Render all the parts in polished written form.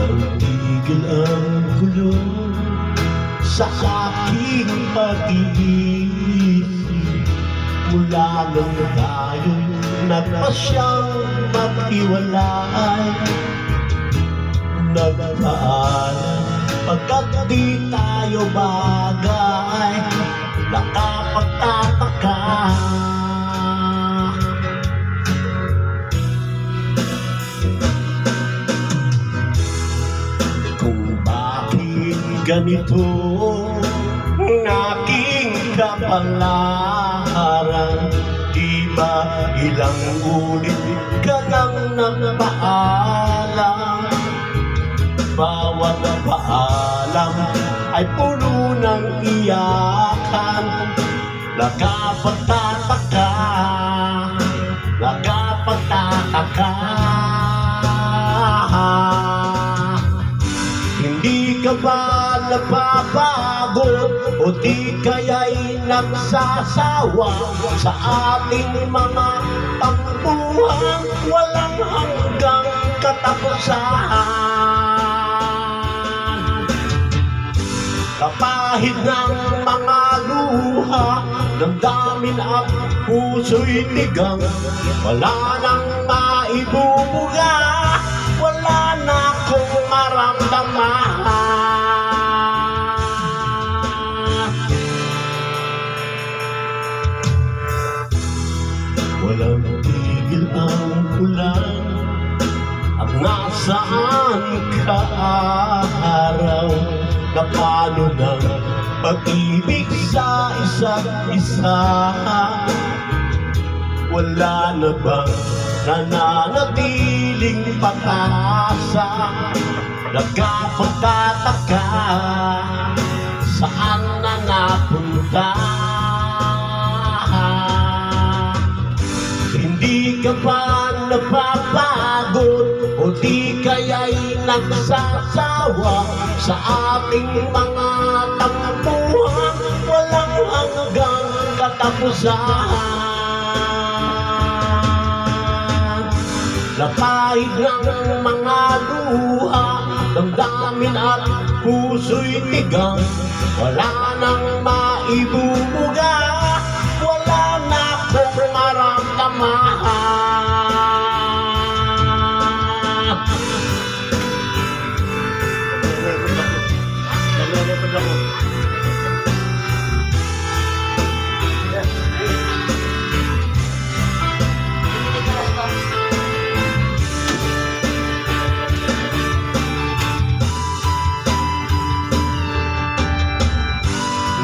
Walang tigil ang gulo sa aking pag-iisip. Mula nung tayo'y nagpasyang maghiwalay, nagpaalam pagkat di tayo bagay. Nakapagtataka kung bakit ganito ang aking kapalaran. Di ba ilang ulit ka nang nagpaalam? Bawat paalam ay puno ng iyakan. Nakapagtataka, nakapagtataka. Hindi ka ba napapagod o di kaya'y nagsasawa sa ating mga tampuhan walang hanggang katapusan? Kapahid ng mga luha, damdamin at puso'y tigang. Wala nang maibubuga, wala na akong maramdaman. Walang tigil ang ulan at nasaan ka araw. Na paano ng pag-ibig sa isa't isa? Wala na bang nananatiling pag-asa? Nagkapagtataka, saan na napunta? Hindi ka ba napapagod o di kaya'y nagsasawa sa ating mga tampuhan walang hanggang katapusan? Napahid ng mga luha, damdamin at puso'y tigang. Wala nang maibubuga, wala na akong maramdaman.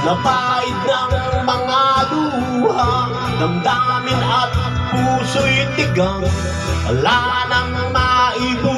Napahid ng mga luha, damdamin at puso'y tigang. Wala nang maibubuga,